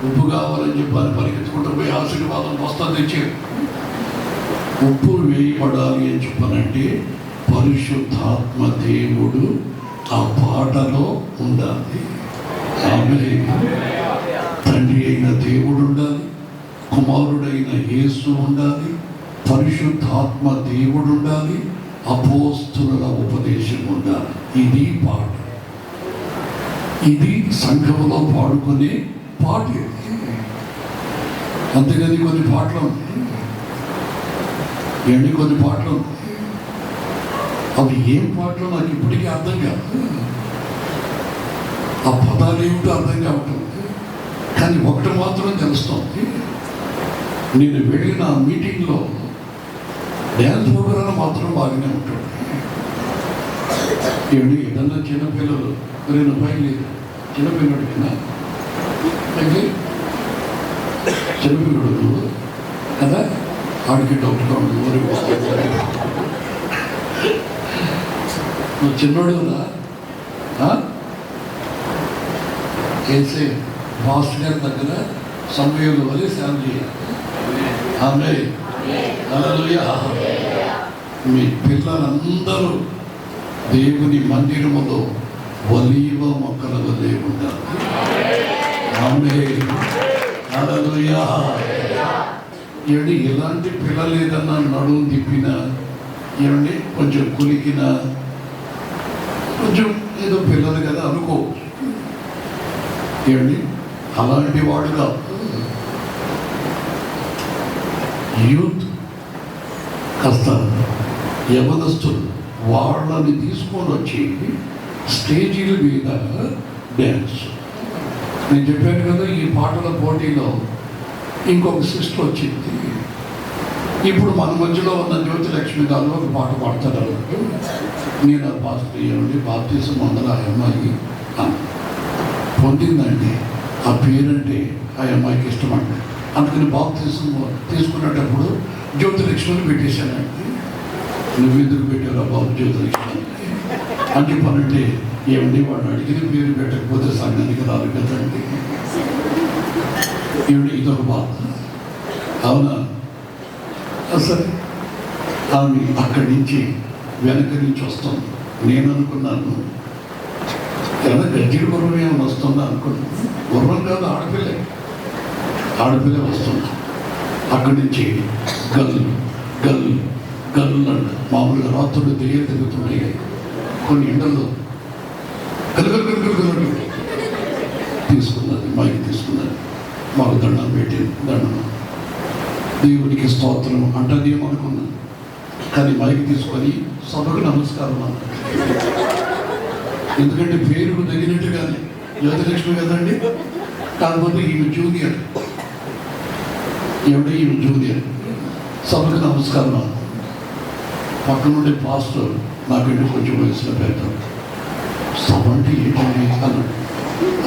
ఉప్పు కావాలని చెప్పాలి, పరిగెత్తుకుంటూ పోయి ఆశీర్వాదం వస్తుంది తెచ్చారు. ఉప్పు వేయబడాలి అని చెప్పానంటే పరిశుద్ధాత్మ దేవుడు ఆ పాటలో ఉండాలి. ఆమె తండ్రి అయిన దేవుడు ఉండాలి, కుమారుడైన యేసు ఉండాలి, పరిశుద్ధాత్మ దేవుడు ఉండాలి, అపోస్తుల ఉపదేశం ఉండాలి. ఇది పాట, ఇది సంఘంలో పాడుకునే పాట. అంతేగాని కొన్ని పాటలు కొన్ని పాటలు అవి ఏం పాటలు నాకు ఇప్పటికీ అర్థం కాదు. ఆ పదాలు ఏమిటో అర్థం కావటం. కానీ ఒకటి మాత్రం తెలుస్తుంది, నేను వెళ్ళిన మీటింగ్లో డ్యాన్స్ ప్రోగ్రాం మాత్రం బాగానే ఉంటాడు. ఏదన్నా చిన్నపిల్లలు 2 రూపాయలు లేదు, చిన్నపిల్లడికినా చిన్నపిల్లడు కదా, ఆడికి డౌట్గా ఉండదు. నువ్వు చిన్నోడు కదా, వేసే బాస్ గారి దగ్గర సమయంలో వల్ల సేవ చేయాలి. ఆమె హల్లెలూయా. మీ పిల్లలందరూ దేవుని మందిరములో ఒలీవ మొక్కల వలె ఉండాలి. ఆమె హల్లెలూయా. ఎలాంటి పిల్లలు ఏదన్నా నడుము తిప్పినా, కొంచెం కులికినా, కొంచెం ఏదో పిల్లలు కదా అనుకోవచ్చు. అలాంటి వాడుగా యూత్ కాస్త యవనస్తులు వాళ్ళని తీసుకొని వచ్చి స్టేజీల మీద డ్యాన్స్. నేను చెప్పాను కదా, ఈ పాటల పోటీలో ఇంకొక సిస్టర్ వచ్చింది. ఇప్పుడు మన మధ్యలో ఉన్న జ్యోతిలక్ష్మి గారు ఒక పాట పాడతారు. నేను ఆ పాస్టర్ బాప్తిసం అందరూ ఆ అమ్మాయి పొందిందండి. ఆ పేరంటే ఆ అమ్మాయికి ఇష్టం అండి. అందుకని బాప్తిసం తీసుకునేటప్పుడు జ్యోతిలక్ష్మిని పెట్టేశానండి. నువ్వెందుకు పెట్టారా బాబు జ్యోతిలక్ష్మి అని చెప్పానంటే, వాడు అడిగిన పేరు పెట్టకపోతే సంఘానికి రాదు కదండి. ఇదొక బాధ. అవునా? సరే, ఆమె అక్కడి నుంచి వెనక నుంచి వస్తుంది. నేను అనుకున్నాను ఎలా గజ్జిడి గుర్రం ఏమైనా వస్తుందా అనుకున్నాను. గుర్రం కాదు, ఆడపిల్ల వస్తుంది. అక్కడి నుంచి గల్లు గల్లు గల్లు అంట. మామూలుగా రాత్రులు దెయ్యం తిరుగుతుంటాయి కొన్ని ఎండల్లో. గల్లు తీసుకున్నది, మైకి తీసుకున్నది, మాకు దండం పెట్టింది. దండం దేవునికి స్తోత్రం అంటదేమనుకున్నాను. కానీ మైకి తీసుకొని సభకు నమస్కారం అన్నాడు. ఎందుకంటే పేరుకు తగినట్టుగానే జ్యోతిలక్ష్మి కదండి. కాకపోతే ఈమె జూనియర్, ఈమె జూనియర్. సభకు నమస్కారం అన్నాడు. పక్కనుండే పాస్టర్ నాకంటే కొంచెం వయసులో పెడతాడు. సభ అంటే ఏంటండి అన్నాడు.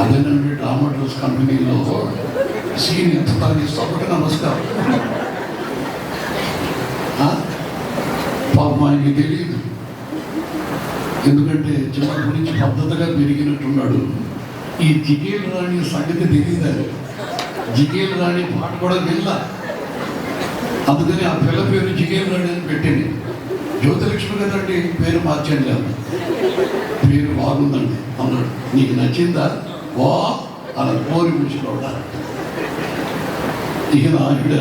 అదేనండి డ్రామా డ్రెస్ కంపెనీలో సీన్ ఎంత తాగి సభకు నమస్కారం. పాపం ఆయనకి తెలియదు, ఎందుకంటే చిన్నప్పటి నుంచి పద్ధతిగా పెరిగినట్టున్నాడు. ఈ జిగేలు రాణి సంగతి తెలియదు. జిగేలు రాణి పాట కూడా విన్నా. అందుకని ఆ పిల్ల పేరు జిగేలు రాణి అని పెట్టింది. జ్యోతిలక్ష్మి కదండి, పేరు మార్చండి లేదు, పేరు బాగుందండి అన్నాడు. నీకు నచ్చిందా? వా అలా కోరి పిలుచుకోవడా. ఇక ఆవిడ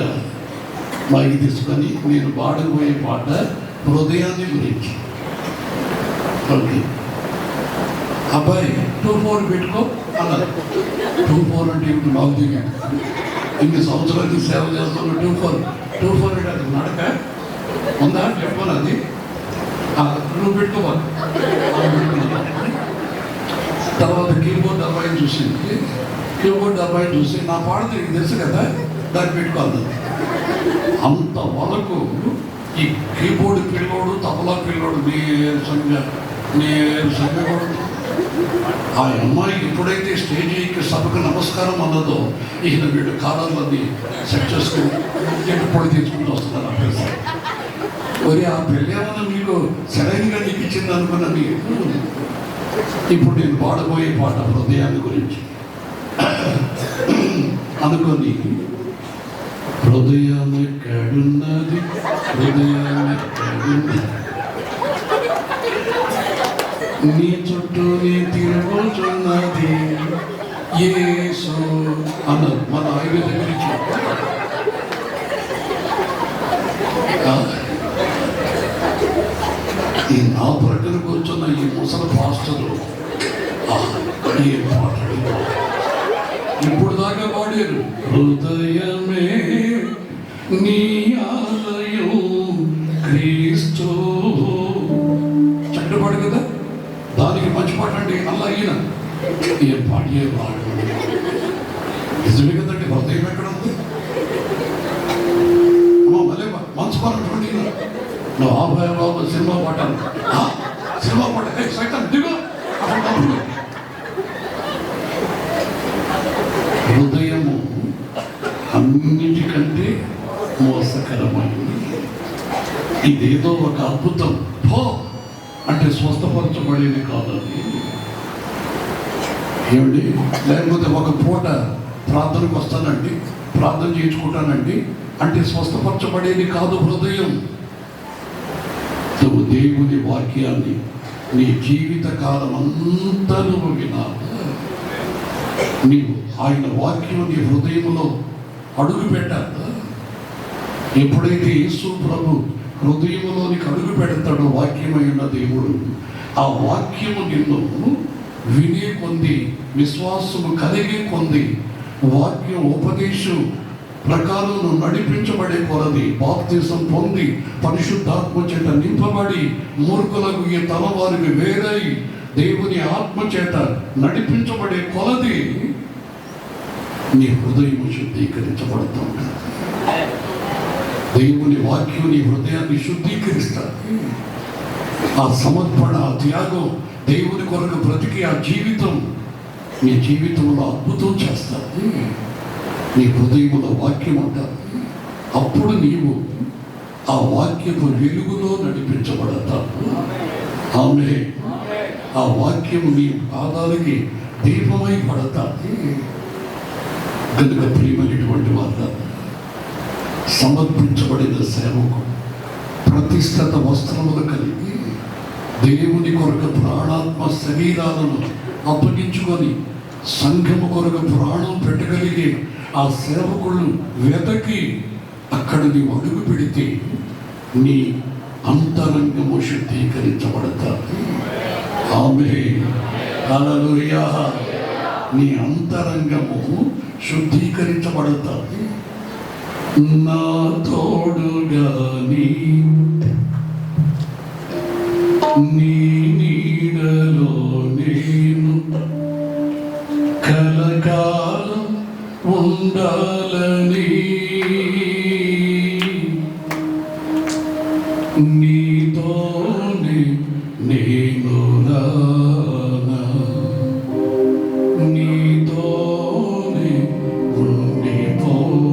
మైకి తీసుకొని నేను పాడకపోయే పాట హృదయాన్ని గురించి. ఓకే అబ్బాయి 2-4 పెట్టుకో అన్నారు. 2-4 అంటే ఇప్పుడు నాకు తెలియదు. ఇన్ని సంవత్సరాలకి సేవ చేస్తున్నా 2-4 అంటే అది నడక ఉందా పెట్టుకోను. అది నువ్వు పెట్టుకోవాలి. తర్వాత కీబోర్డ్ అబ్బాయిని చూసింది. కీబోర్డ్ అబ్బాయిని చూసి నా పాట నీకు తెలుసు కదా, దాన్ని పెట్టుకోవాలి. అంత వరకు ఈ కీబోర్డ్ పిల్లోడు, తబలా పిల్లోడు నీరసంగా కూడా. ఆ అమ్మాయి ఎప్పుడైతే స్టేజీకి సభకు నమస్కారం అన్నదో, ఈయన వీడు కాలాలన్నీ సెట్ చేసుకుని పొడి తీసుకుంటూ వస్తున్నారు. ఆ పిల్ల ఆ పెళ్ళి ఏమన్నా మీకు సరైనగా నీకు ఇచ్చింది అనుకున్నా. మీరు 2-4 పెట్టుకో అన్నది. అంత వరకు ఈ కీబోర్డ్ పిల్లోడు, తబలా పిల్లోడు నీరసంగా నీరసంగా ఇప్పుడు నేను పాడబోయే పాట హృదయాన్ని గురించి. అనుకొని హృదయం ఎక్కడున్నది, హృదయం ఎక్కడున్నది, నీ చుట్టూ నీ తిరుగుతున్నది యేసు అన్నది మన ఐదు దగ్గర ఈ నా ప్రక్కన కూర్చున్న ఈ ముసలి పాస్టరు ఏ పాటలు ఇప్పుడు దాకా పాడారు. హృదయమే నీ ఆలయం క్రీస్తు, చక్కటి కదా, దానికి మంచి పాట అండి. అలా ఈయన ఏ పాడే వాడు నిజమే కదండి. హృదయం ఎక్కడ ఉంది? మళ్ళీ మంచి పాట చూడండి. నువ్వు ఆభాయబాబు సినిమా పాటాను, సినిమా పాట సైతం దిగు. హృదయము అన్నిటికంటే మోసకరమైంది. ఇదేదో ఒక అద్భుతం పో అంటే స్వస్థపరచబడేది కాదండి. ఏమండి? లేకపోతే ఒక పూట ప్రార్థనకు వస్తానండి, ప్రార్థన చేయించుకుంటానండి అంటే స్వస్థపరచబడేది కాదు హృదయం. నువ్వు దేవుని వాక్యాన్ని నీ జీవిత కాలం అంతా నువ్వు వినాలి. నీవు ఆయన వాక్యం నీ హృదయంలో అడుగు పెట్టాలి. ఎప్పుడైతే యేసు ప్రభు హృదయంలోనికి అడుగు పెడతాడో వాక్యమై ఉన్న దేవుడు, ఆ వాక్యము నిన్ను వినే కొంది, విశ్వాసము కలిగే కొంది, వాక్యం ఉపదేశం ప్రకారం నడిపించబడే కొలది, బాప్తిసం పొంది పరిశుద్ధాత్మ చేత నింపబడి మూర్ఖులకు ఈ తలవారికి వేరై దేవుని ఆత్మ చేత నడిపించబడే కొలది నీ హృదయం శుద్ధీకరించబడుతుంది. దేవుని వాక్యం నీ హృదయాన్ని శుద్ధీకరిస్తారు. ఆ సమర్పణ, ఆ త్యాగం, దేవుని కొరకు బ్రతికి ఆ జీవితం నీ జీవితంలో అద్భుతం చేస్తారు. నీ హృదయంలో వాక్యం అంటారు. అప్పుడు నీవు ఆ వాక్యపు వెలుగులో నడిపించబడతావు. ఆమె ఆ వాక్యం నీ పాదాలకి దీపమై పడతాది. కనుక ప్రియమైనటువంటి వారు, సమర్పించబడిన సేవకు ప్రతిష్ఠిత వస్త్రములు కలిగి దేవుని కొరకు ప్రాణాత్మ శరీరాలను అప్పగించుకొని సంఘము కొరకు ప్రాణం పెట్టగలిగే ఆ సేవకులు వెతకి అక్కడ నీవు అడుగు పెడితే నీ అంతరంగము శుద్ధీకరించబడతాది. ఆమేన్, హల్లెలూయా. నీ అంతరంగము శుద్ధీకరించబడతాది. నా తోడుగా నీ నీడలో నేను కలకాలం ఉండాలని, నీతోనే నేను రానా, నీతోనే ఉండిపోనా,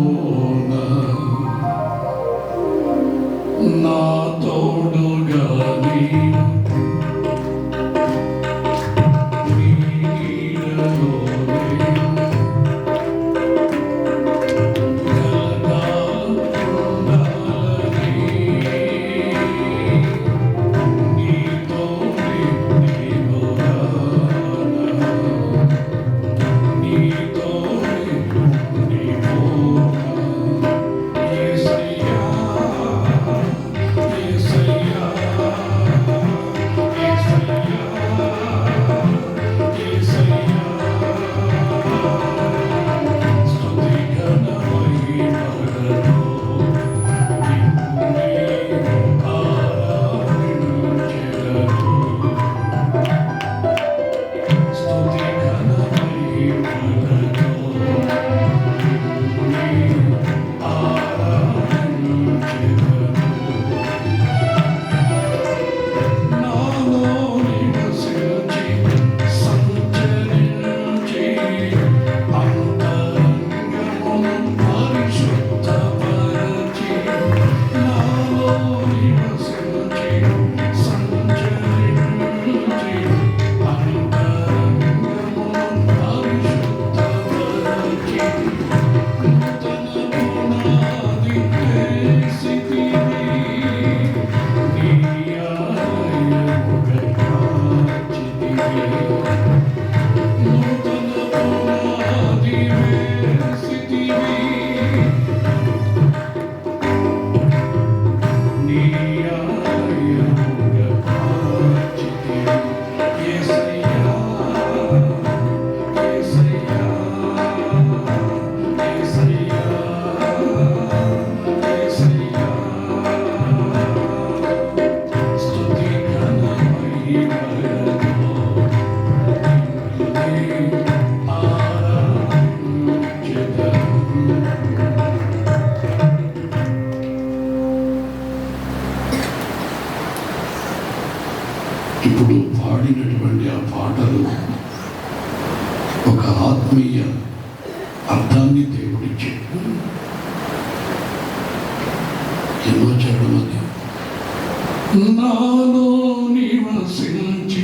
నా తోడుగా నీవు నీడలో ఇప్పుడు పాడినటువంటి ఆ పాటలు ఒక ఆత్మీయ అర్థాన్ని దేవుడిచ్చాడు. ఎన్నో చేయడం అది నాలో నివసించి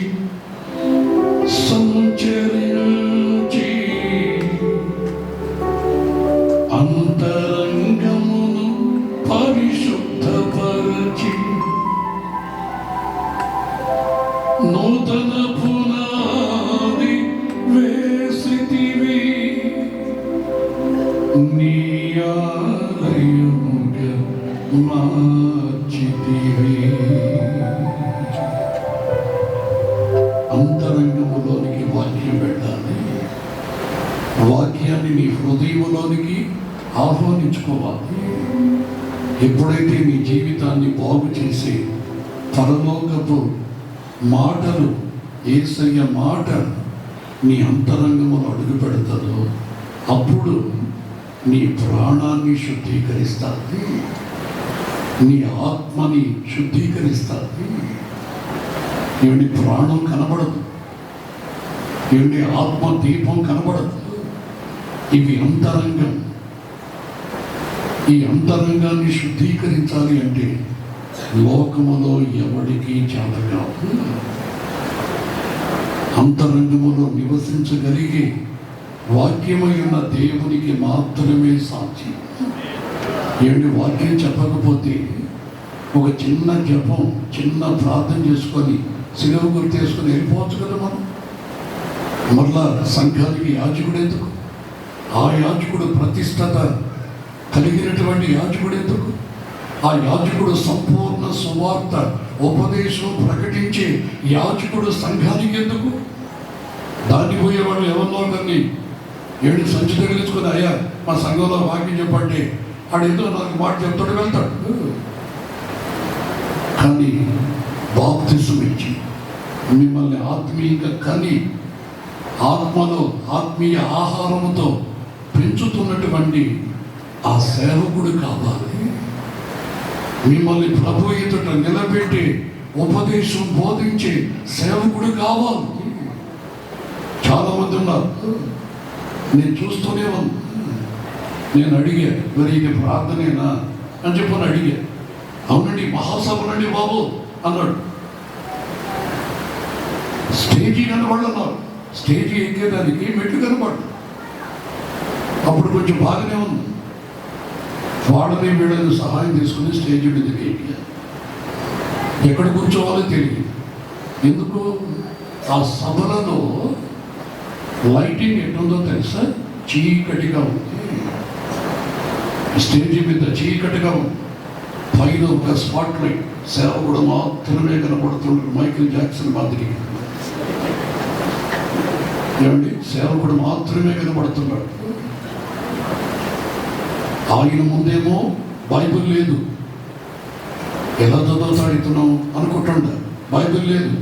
సంచరించి అంతరంగమును పరిశుద్ధపరచి నూతన పునాది వేసితివి నీ ఆలయముగా మార్చితివి. అంతరంగములోనికి వాక్యం పెట్టాలి. వాక్యాన్ని నీ హృదయంలోనికి ఆహ్వానించుకోవాలి. ఎప్పుడైతే నీ జీవితాన్ని బాగు చేసే పరలోకపు మాటలు, యేసయ్య మాట నీ అంతరంగములో అడుగు పెడతాదో అప్పుడు నీ ప్రాణాన్ని శుద్ధీకరిస్తుంది, నీ ఆత్మని శుద్ధీకరిస్తుంది. ఏమిటి ప్రాణం కనబడదు, ఏమిటి ఆత్మ దీపం కనబడదు. ఇవి అంతరంగం. ఈ అంతరంగాన్ని శుద్ధీకరించాలి అంటే లోకములో ఎవడికి చేత కాదు. అంతరంగములో నివసించగలిగే వాక్యమై ఉన్న దేవునికి మాత్రమే సాధ్యం. ఏమిటి వాక్యం చెప్పకపోతే ఒక చిన్న జపం, చిన్న ప్రార్థన చేసుకొని సిలువ గుర్తేసుకొని వెళ్ళిపోవచ్చు కదా మనం. మళ్ళా సంఘానికి యాజకుడు ఎందుకు? ఆ యాజకుడు ప్రతిష్టత కలిగినటువంటి యాజకుడు ఎందుకు? ఆ యాజకుడు సంపూర్ణ సువార్త ఉపదేశం ప్రకటించే యాజకుడు సంఘానికి ఎందుకు? దాన్ని పోయేవాళ్ళు ఎవరినో కానీ ఏడు సంచి తగిలించుకుని అయ్యా మా సంఘంలో వాక్యం చెప్పండి ఆడేదో నాకు మాట చెప్తాడు, వెళ్తాడు. కానీ బాప్తిసం ఇచ్చి మిమ్మల్ని ఆత్మీయంగా కని ఆత్మలో ఆత్మీయ ఆహారముతో పెంచుతున్నటువంటి ఆ సేవకుడు కావాలి. మిమ్మల్ని ప్రభు ఎదుట నిలబెట్టి ఉపదేశం బోధించే సేవకుడు కావాలి. చాలా మంది ఉన్నారు, నేను చూస్తూనే ఉన్నాను. నేను అడిగా, మరి ఇది ప్రార్థనేనా అని చెప్పని అడిగా. అవునండి మహాసభనండి బాబు అన్నాడు. స్టేజీ కనబడన్నారు, స్టేజీ ఎక్కేదానికి మెట్లు కనబడు. అప్పుడు కొంచెం బాగానే ఉంది. వాడని వీళ్ళని సహాయం తీసుకుని స్టేజ్ మీదకి ఎక్కా. ఎక్కడ కూర్చోవాలో తెలియదు. ఎందుకు? ఆ సభలలో లైటింగ్ ఎట్టుందో తెలుసా? చీకటిగా ఉంది. స్టేజీ మీద చీకటిగా ఉంది. పైన ఒక స్పాట్ లైట్, సేవకుడు మాత్రమే కనపడుతున్నాడు. మైకేల్ జాక్సన్ మాదిరి. ఏమండి, సేవకుడు మాత్రమే కనపడుతున్నాడు. ఆయన ముందేమో బైబిల్ లేదు. ఎలా చదువుతాడు ఇతను అనుకుంటుండ. బైబిల్ లేదు.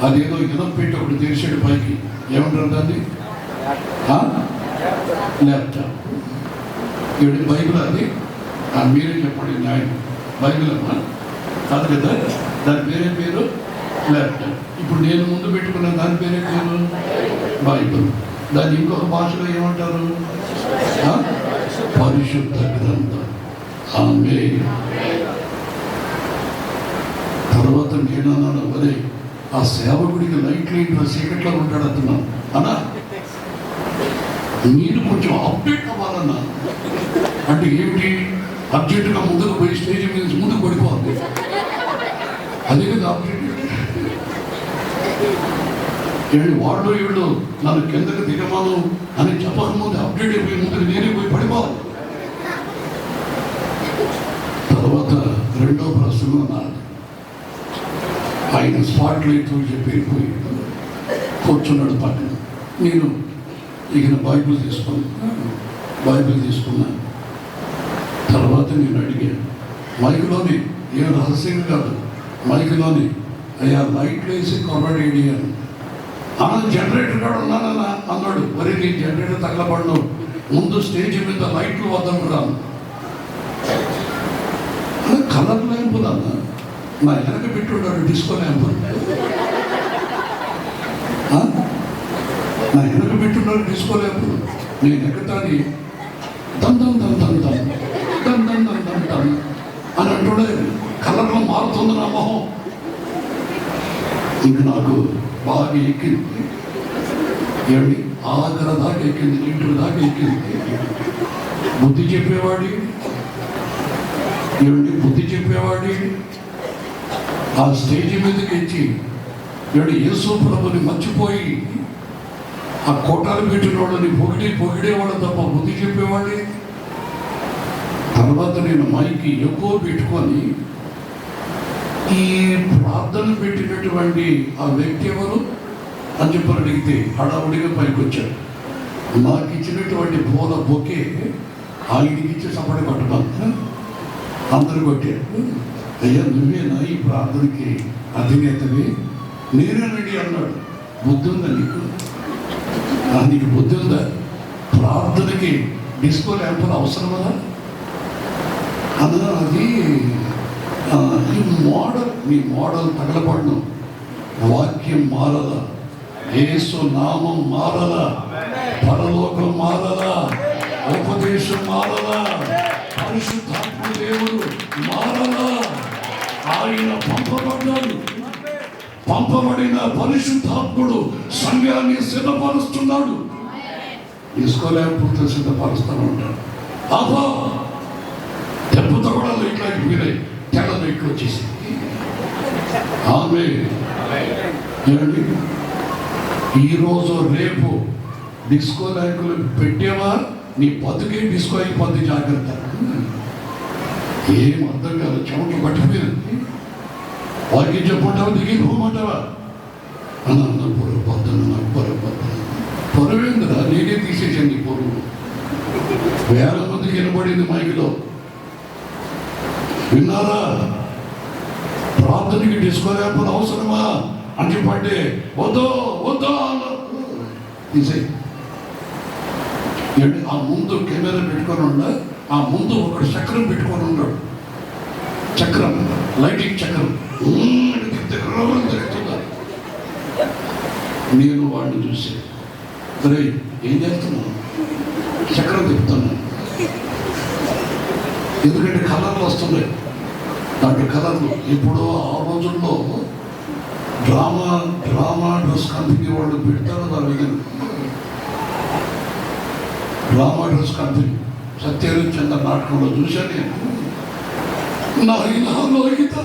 అదేదో ఇనం పెట్టి ఒకటి తెరిచాడు పైకి. ఏమంటారు దాన్ని? ల్యాప్టాప్. ఏమిటి బైబిల్ అది? మీరే చెప్పండి న్యాయం. బైబిల్ అమ్మా కాదు కదా, దాని పేరే పేరు ల్యాప్టాప్. ఇప్పుడు నేను ముందు పెట్టుకున్న దాని పేరే పేరు బైబిల్. దాన్ని ఇంకొక భాషలో ఏమంటారు? పరిశుద్ధ గ్రంథం. ఆమేన్. తర్వాత నేను అన్నాను, అదే ఆ సేవకుడికి లైట్ లేని చీకట్లో ఉంటాడు అతున్నాను అన్నా. మీరు కొంచెం అప్డేట్ అవ్వాలన్నా. అంటే ఏమిటి? అర్జెంటుగా ముందుకు పోయి స్టేజ్ మీద ముందుకు పడిపోవాలి. అదే కదా అప్డేట్. ఏడు వాళ్ళు వీళ్ళు నన్ను కిందకి దిగమాను అని చెప్పకముందు అప్డేట్ అయిపోయి ముందుకు నేనే పోయి పడిపోవాలి. తర్వాత రెండో ప్రశ్న నాది. ఆయన స్పాట్ లైట్ చెప్పి పోయి కూర్చున్నాడు పక్కన. నేను ఇక బైబిల్ తీసుకున్నాను. తర్వాత నేను అడిగాను మైక్లోనే, ఏం రహస్యంగా కాదు, మైక్లోనే, అయ్యా లైట్లు వేసి కొరడేడి అని. జనరేటర్ కూడా ఉన్నానన్నా అన్నాడు. మరి నీ జనరేటర్ తగలబడను, ముందు స్టేజ్ మీద లైట్లు వద్దంటున్నాను. కలర్ ల్యాంపులన్నా నా వెనక పెట్టున్నాడు, డిస్కో ల్యాంపు. నా వెనక పెట్టున్నాడు డిస్కో ల్యాంపు. నేను ఎక్కటాన్ని దందం దందం దం దందం దందం దం అని అంటుండే. కలర్లో మారుతుంది నా మొహం. ఇంక నాకు బాగా ఎక్కింది. ఏమండి, ఆఖర దాకా ఎక్కింది, ఇంటి దాకా ఎక్కింది. బుద్ధి చెప్పేవాడి, ఏమండి బుద్ధి చెప్పేవాడి ఆ స్టేజ్ మీదకి ఎక్కి ఏడు యేసు ప్రభుని మర్చిపోయి ఆ కోటాలు పెట్టిన వాళ్ళని పొగిడేవాడు తప్ప బుద్ధి చెప్పేవాడి. తర్వాత నేను మైకి ఎక్కువ పెట్టుకొని ఈ ప్రార్థన పెట్టినటువంటి ఆ వ్యక్తి ఎవరు అని చెప్పి అడిగితే హడావుడిగా పైకి వచ్చాడు. నాకు ఇచ్చినటువంటి పూల బొకే ఆయనకి ఇచ్చి సపడి కొట్టమని అందరూ కొట్టారు. అయ్యా నువ్వేనా ఈ ప్రార్థనకి అధినేతవి? నేనేనండి అన్నాడు. బుద్ధి ఉందా నీకు? నీకు బుద్ధి ఉందా? ప్రార్థనకి డిస్కో ల్యాంపులు అవసరమా అన్నా? అది ఈ మోడల్, మీ మోడల్ తగలబడను. వాక్యం మారదా, యేసు నామం మారదా, పరలోకం మారదా, ఉపదేశం మారదా, పరిశుద్ధాత్మ దేవుడు మారదా. ఆయన పంపబడ్డాడు. పంపబడిన పరిశుద్ధాత్ముడు సంఘాన్ని సిద్ధపరుస్తున్నాడు. తీసుకోలేకపోతే సిద్ధపరుస్తూనే ఉంటాడు. ఆహా, దెబ్బతో కూడా లైట్లకి మీరే తెల్ల లైట్లు వచ్చేసి ఆమె ఏమండి, ఈరోజు రేపు డిస్కో లైట్లు పెట్టేవా నీ బతుకే డిస్కో అయిపోద్ది. జాగ్రత్త. ఏం అర్థం కాదు, చెమట పట్టిపోయింది. వారికి చెప్పుంటావా, దిగిపోమంటావా అని అన్న పొరుగు పొద్దున్న నాకు పొరవేందిరా, నేనే తీసేసాను ఈ పొరుగు. వేల మందికి వినబడింది మైకిలో. విన్నారా? ప్రార్థనకి డిస్కో ల్యాంపులు అవసరమా అని చెప్పంటే వద్దో వద్దో తీసేయి. ఆ ముందు కెమెరా పెట్టుకొని ఉండా, ఆ ముందు ఒక చక్రం పెట్టుకొని ఉన్నాడు. చక్రం, లైటింగ్ చక్రం తిరుగుతున్నారు. నేను వాడిని చూసి సరే ఏం చేస్తున్నాను, చక్రం తిప్పుతున్నాను. ఎందుకంటే కలర్లు వస్తున్నాయి దాంట్లో, కలర్లు. ఇప్పుడు ఆ రోజుల్లో డ్రామా డ్రెస్ కంపెనీ వాళ్ళు పెడతారు. దాని మీద డ్రామా డ్రెస్ కంపెనీ సత్యహరిశ్చంద్ర నాటకంలో చూశాను నేను. లోహిత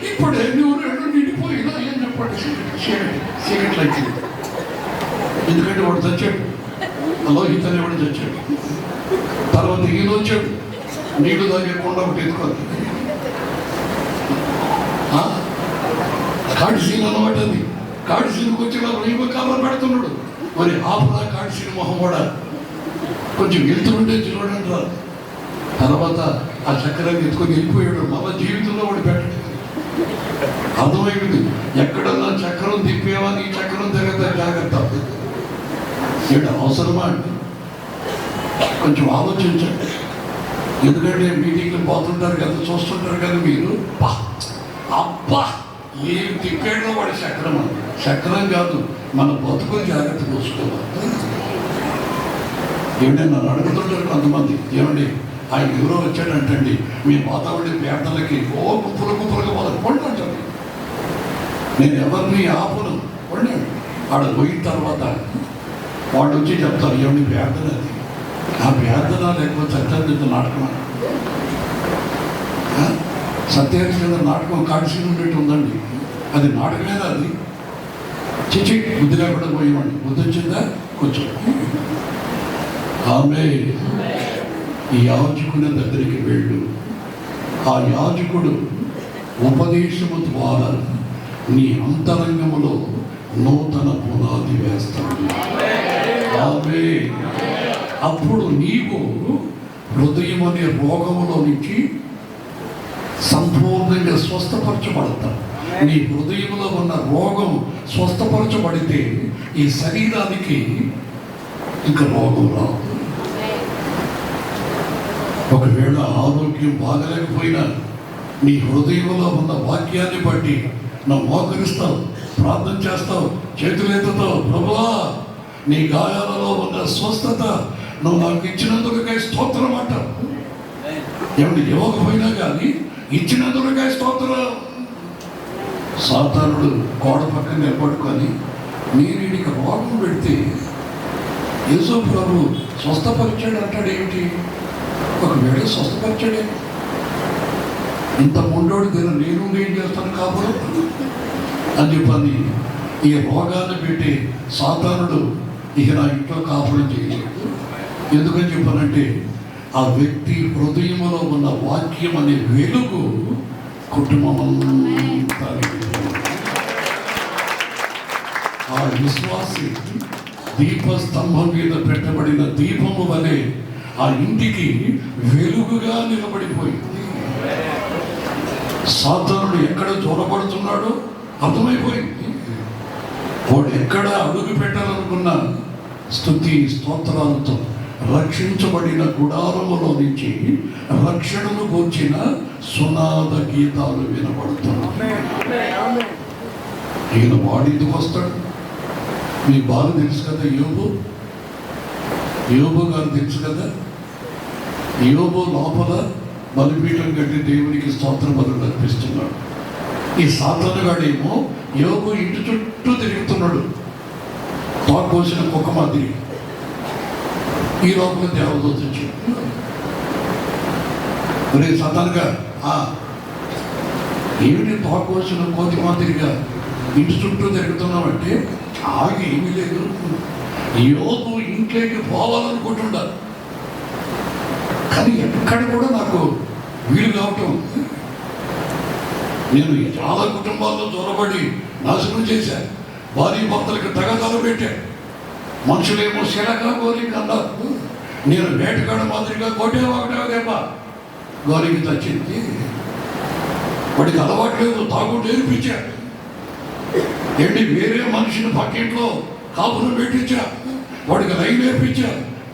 ఇప్పుడే నువ్వు రెండు నిండిపోయినా ఏం చెప్పండి, సీక్రెట్లు అయితే. ఎందుకంటే వాడు చచ్చాడు, లోహిత అనేవాడు చచ్చాడు. తర్వాత ఈయన వచ్చాడు, నీళ్లు తాగకుండా ఒకటి ఎత్తుకోవాలి. కాడిసీన్ అన్నమాట. అది కాడిసీన్కి వచ్చినప్పుడు ఇంకో కవర్ పెడుతున్నాడు. మరి ఆపురా కాడిసీన్ మొహం కూడా కొంచెం వెళ్తుంటే చూడండి రా. తర్వాత ఆ చక్రాన్ని ఎత్తుకొని వెళ్ళిపోయాడు. మళ్ళా జీవితంలో వాడు పెట్టడు. అర్థమైంది, ఎక్కడన్నా చక్రం తిప్పేవా నీ చక్రం తిరగదా, జాగ్రత్త. ఇక్కడ అవసరమా అండి? కొంచెం ఆలోచించండి. ఎందుకంటే మీటింగ్లు పోతుంటారు కదా, చూస్తుంటారు కదా మీరు. అబ్బా ఏం తిప్పాడో వాడి చక్రం. చక్రం కాదు, మన బతుకుని జాగ్రత్త చూసుకోవాలి. ఏమంటే నన్ను అడుగుతుంటారు కొంతమంది, ఏమండి ఆయన ఎవరో వచ్చాడంటండి మీ వాతావరణ పేటలకి కుప్పలుగా మొదలు అంటారు. నేను ఎవరిని ఆపును, వండండి. ఆడ పోయిన తర్వాత వాడు వచ్చి చెప్తారు, ఏమండి ప్రార్థన అది. ఆ ప్రార్థన లేకపోతే సత్యహరిశ్చంద్ర నాటకం. సత్యహరిశ్చంద్ర నాటకం కాడిసీన్ ఉన్నట్టు ఉందండి. అది నాటకమేనా? అది చిచి బుద్ధి లేకుండా పోయేవాడిని. బుద్ధి వచ్చిందా కొంచెం. ఆమె ఈ యాజకుని దగ్గరికి వెళ్ళు. ఆ యాజకుడు ఉపదేశము ద్వారా నీ అంతరంగములో నూతన పునాది వేస్తాడు. ఆమె అప్పుడు నీవు హృదయం అనే రోగములో నుంచి సంపూర్ణంగా స్వస్థపరచబడతావు. నీ హృదయంలో ఉన్న రోగం స్వస్థపరచబడితే ఈ శరీరానికి ఇంకా రోగం రాదు. ఒకవేళ ఆరోగ్యం బాగలేకపోయినా నీ హృదయంలో ఉన్న వాక్యాన్ని బట్టి నువ్వు మోకరిస్తావు, ప్రార్థన చేస్తావు, చేతులెత్తుతావు, ప్రభువా నీ గాయాలలో ఉన్న స్వస్థత నువ్వు నాకు ఇచ్చినందుకై స్తోత్రం అంటావు. ఏమంటే ఇవ్వకపోయినా కానీ ఇచ్చినందుకై స్తోత్రం. సాతానుడు గోడ పక్కన నిలబడుకొని నేను వీడికి రోగం పెడితే యేసు ప్రభు స్వస్థపరిచాడు అంటాడు. ఏమిటి? ఒకవేళ స్వస్థపరిచాడే, ఇంత ముండోడు దీన్ని నేను ఏం చేస్తాను కాపురం అని చెప్పని ఈ రోగాన్ని పెట్టి సాతానుడు ఇక నా ఇంట్లో కాపురం చేయలేదు. ఎందుకని చెప్పానంటే ఆ వ్యక్తి హృదయంలో ఉన్న వాక్యం అనే వెలుగు కుటుంబం అంతా. ఆ విశ్వాసి దీపస్తంభం మీద పెట్టబడిన దీపము వలె ఆ ఇంటికి వెలుగుగా నిలబడిపోయింది. సాతానుడు ఎక్కడ చొరబడుతున్నాడో అర్థమైపోయింది. వాడు ఎక్కడ అడుగు పెట్టాలనుకున్న స్తుతి స్తోత్రాలతో రక్షించబడిన గుడారములో నుంచి రక్షణను గూర్చిన సునాద గీతాలు వినబడుతున్నాయి. ఈయన వాడిందుకు వస్తాడు. మీ బాలు తెలుసు కదా, యోబు గారు తెలుసు కదా. యోబు లోపల బలిపీఠం కట్టి దేవునికి స్తోత్ర బలులు అర్పిస్తున్నాడు. ఈ సాతానుగాడేమో యోబు ఇంటి చుట్టూ తిరుగుతున్నాడు, తోకోసిన కుక్క మాదిరి. ఈ లోపల దేవదూత వచ్చాడు. రే సాతానుగా, ఏమిటి తోకోసిన కోతి మాదిరిగా ఇంటి చుట్టూ తిరుగుతున్నామంటే ఆగి ఏమీ లేదు. యోబు ఇంట్లోకి పోవాలనుకుంటున్నారు, కానీ ఎక్కడ కూడా నాకు వీలు కావటం. నేను చాలా కుటుంబాల్లో చొరబడి నాశనం చేశాను. భార్య భర్తలకు తగాదాలు పెట్టాను. మనుషులేమో శిలగా గోలికి అన్నారు. నేను వేటగాడ మాదిరిగా ఒకటే దెబ్బ గోలికి తచ్చింది. వాడికి అలవాట్లేదు, తాగుడు నేర్పించా. ఏంటి వేరే మనిషిని పక్కింట్లో కాపురం పెట్టించా, వాడికి లైన్ నేర్పించా,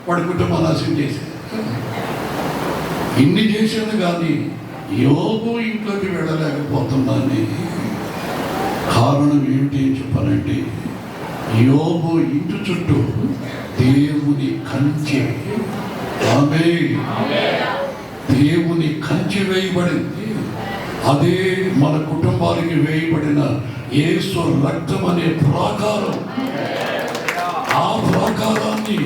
వాడి కుటుంబం నాశనం చేశాను. ఇన్ని చేశాను కానీ యోబు ఇంట్లోకి వెళ్ళలేకపోతున్నాను. కారణం ఏమిటి అని చెప్పానంటే యోబు ఇంటి చుట్టూ దేవుని కంచె, దేవుని కంచె వేయబడింది. అదే మన కుటుంబానికి వేయబడిన యేసు రక్తం అనే ప్రాకారం. ఆ ప్రాకారాన్ని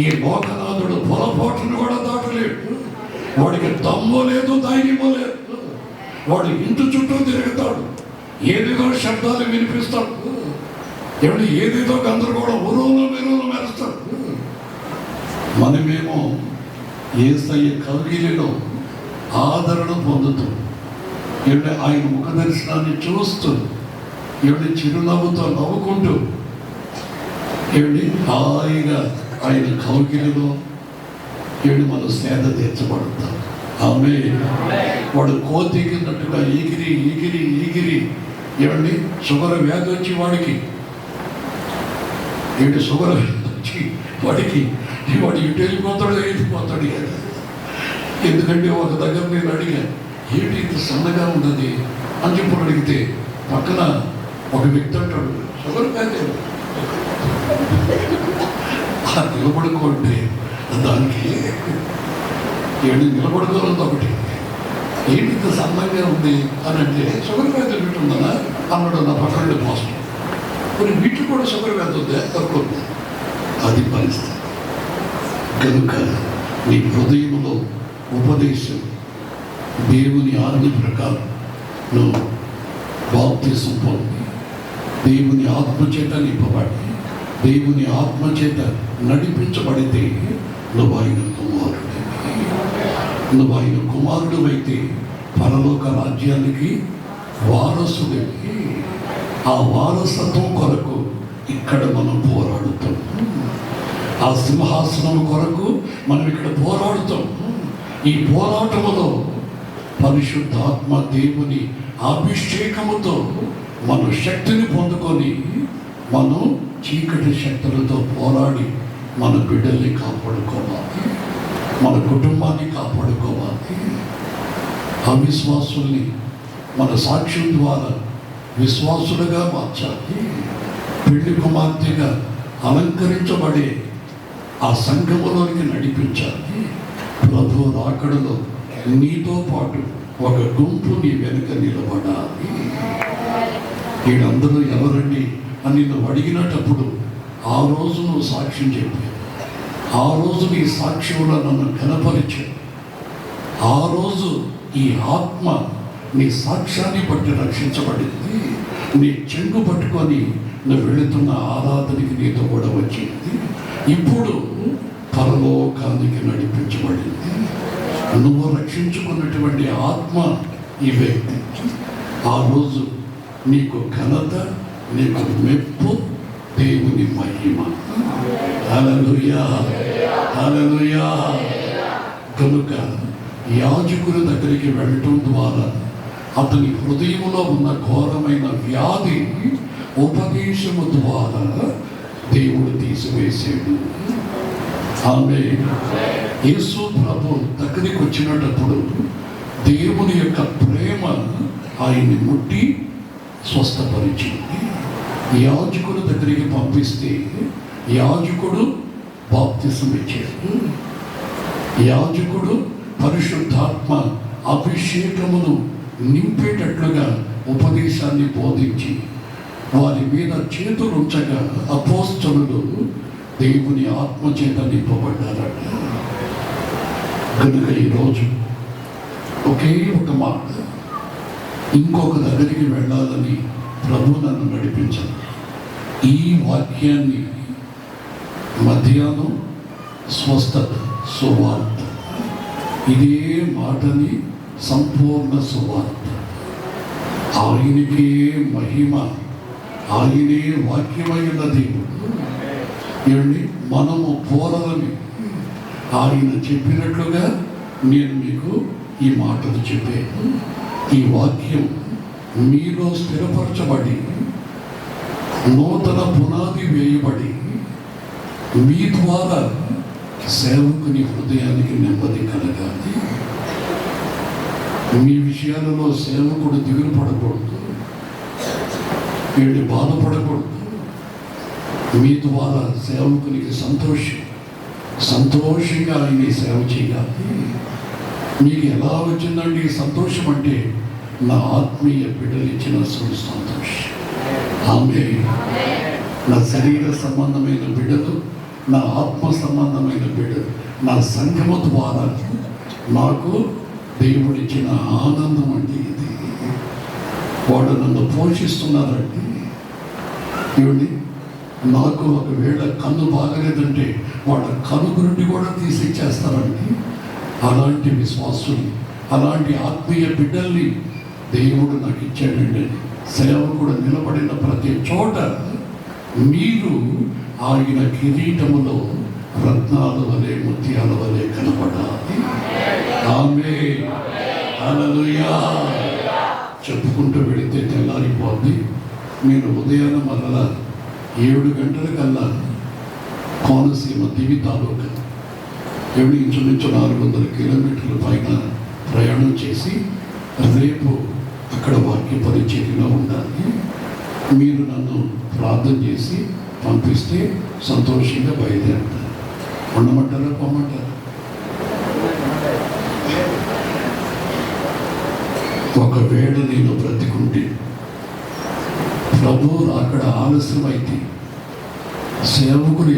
ఈ లోకనాథుడు పొరపాటును కూడా దాటలేడు. వాడికి దమ్ము లేదు, ధైర్యమో లేదు. వాడు ఇంటి చుట్టూ తిరుగుతాడు, ఏదేదో శబ్దాలు వినిపిస్తాడు, ఏదేదో గందరగోళం ఉరువులు మెరువులు మెరుస్తాడు. మనమేమో యేసయ్య కౌగిలిలో ఆదరణ పొందుతూ ఆయన ముఖ దర్శనాన్ని చూస్తూ చిరునవ్వుతో నవ్వుకుంటూ హాయిగా ఆయన కౌగిలిలో మనం సేద తీర్చబడతాం. ఆమె వాడు కోతికినట్టుగా ఎగిరి ఎగిరి ఎగిరి షుగర్ వ్యాధి వచ్చి వాడికి షుగర్ వచ్చి వాడు ఇటు వెళ్ళిపోతాడు. ఎందుకంటే ఒక దగ్గర నేను అడిగాను, ఏంటి ఇంత సన్నగా ఉన్నది అని చెప్పి అడిగితే పక్కన ఒక వ్యక్తి అంటాడు, షుగర్ వ్యాధి నిలబడుకోండి దానికి నిలబడుకోవాలి. ఒకటి ఏంటి ఇంత సన్నగా ఉంది అని అంటే షుగర్ వ్యాధి ఉంటుందా అన్నాడు నా పక్కన మాస్టర్. కొన్ని వీటికి కూడా షుగర్ వ్యాధి ఉందా? తక్కువ. అది పరిస్థితి. కనుక నీ హృదయంలో ఉపదేశం దేవుని ఆజ్ఞ ప్రకారం నువ్వు బాప్తిసం పొంది దేవుని ఆత్మచేత నింపబడి దేవుని ఆత్మచేత నడిపించబడితే నువ్వు ఆయన కుమారుడు. నువ్వు ఆయన కుమారుడు అయితే పరలోక రాజ్యానికి వారసుడివి. ఆ వారసత్వం కొరకు ఇక్కడ మనం పోరాడుతాం. ఆ సింహాసనం కొరకు మనం ఇక్కడ పోరాడుతాం. ఈ పోరాటంలో పరిశుద్ధాత్మ దేవుని అభిషేకముతో మన శక్తిని పొందుకొని మనం చీకటి శక్తులతో పోరాడి మన బిడ్డల్ని కాపాడుకోవాలి, మన కుటుంబాన్ని కాపాడుకోవాలి. అవిశ్వాసుల్ని మన సాక్ష్యం ద్వారా విశ్వాసులుగా మార్చాలి. పెళ్లి కుమార్తెగా అలంకరించబడే ఆ సంఘములోనికి నడిపించాలి. ప్రభు రాకడలో నీతో పాటు ఒక గుంపు నీ వెనుక నిలబడాలి. వీళ్ళందరూ ఎవరండి అని నువ్వు అడిగినప్పుడు ఆ రోజు నువ్వు సాక్ష్యం చెప్పి, ఆ రోజు నీ సాక్ష్యంలో నన్ను కనపరిచే, ఆ రోజు ఈ ఆత్మ నీ సాక్ష్యాన్ని బట్టి రక్షించబడింది. నీ చెంగు పట్టుకొని నువ్వు వెళుతున్న ఆరాధనకి నీతో కూడా వచ్చింది. ఇప్పుడు పరలోకానికి నడిపించబడింది. నువ్వు రక్షించుకున్నటువంటి ఆత్మ ఈ వ్యక్తి. ఆ రోజు నీకు ఘనత, నీకు మెప్పు, దేవుని మహిమ. హల్లెలూయా, హల్లెలూయా. కనుక యాజకుల దగ్గరికి వెళ్ళటం ద్వారా అతని హృదయంలో ఉన్న ఘోరమైన వ్యాధి ఉపదేశము ద్వారా దేవుడు తీసివేసాడు. ఆమె యేసు ప్రభు దగ్గరికి వచ్చినప్పుడు దేవుని యొక్క ప్రేమ ఆయన్ని ముట్టి స్వస్థపరిచింది. యాజకుడు దగ్గరికి పంపిస్తే యాజకుడు బాప్తిసం ఇచ్చాడు. యాజకుడు పరిశుద్ధాత్మ అభిషేకమును నింపేటట్లుగా ఉపదేశాన్ని బోధించి వారి మీద చేతులు ఉంచగా అపోస్తలులు దేవుని ఆత్మచేత నింపబడ్డారట. కనుక ఈరోజు ఒకే ఒక మాట, ఇంకొక దగ్గరికి వెళ్ళాలని ప్రభు నన్ను నడిపించాను. ఈ వాక్యాన్ని మధ్యాహ్నం స్వస్థత సువార్త, ఇదే మాటని సంపూర్ణ సువార్త, ఆయనకే మహిమ, ఆయనే వాక్యమైన దేవుడు. ఏమండి, మనము పోరాలని ఆయన చెప్పినట్లుగా నేను మీకు ఈ మాటలు చెప్పాను. ఈ వాక్యం మీలో స్థిరపరచబడి నూతన పునాది వేయబడి మీ ద్వారా సేవకుని హృదయానికి నెమ్మది కలగాలి. మీ విషయాలలో సేవకుడు దిగులు పడకూడదు, వీళ్ళు బాధపడకూడదు. మీ ద్వారా సేవకునికి సంతోషంగా ఆయన సేవ చేయాలి. మీకు ఎలా వచ్చిందండి ఈ సంతోషం అంటే, నా ఆత్మీయ బిడ్డలు ఇచ్చిన సంతోషం. ఆమె నా శరీర సంబంధమైన బిడ్డలు, నా ఆత్మ సంబంధమైన బిడ్డలు, నా సంఘము ద్వారా నాకు దేవుడిచ్చిన ఆనందం అంటే ఇది. వాడు నన్ను పోషిస్తున్నారండి. ఏమండి, నాకు ఒకవేళ కన్ను బాగలేదంటే వాళ్ళ కనుగురుని కూడా తీసిచ్చేస్తారండి. అలాంటి విశ్వాసులు, అలాంటి ఆత్మీయ బిడ్డల్ని దేవుడు నాకు ఇచ్చాడండి. సేవకుడు నిలబడిన ప్రతి చోట మీరు ఆయన కిరీటములో రత్నాల వలె, ముత్యాల వలె కనపడాలి. ఆమేన్, హల్లెలూయా. చెప్పుకుంటూ వెళితే తెల్లారిపోద్ది. మీరు ఉదయాన మరలా 7 గంటలకల్లా కోనసీమ దివి తాలూకా ఇంచుమించు 400 కిలోమీటర్ల పైన ప్రయాణం చేసి రేపు అక్కడ వాక్య పరిచర్యలో ఉండాలి. మీరు నన్ను ప్రార్థన చేసి పంపిస్తే సంతోషంగా బయలుదేరుతారు. ఉండమంటారా, పొమ్మంటారా? ఒకవేళ నేను బ్రతికుంటే, ప్రభు అక్కడ ఆలస్యం అయితే సేవకులు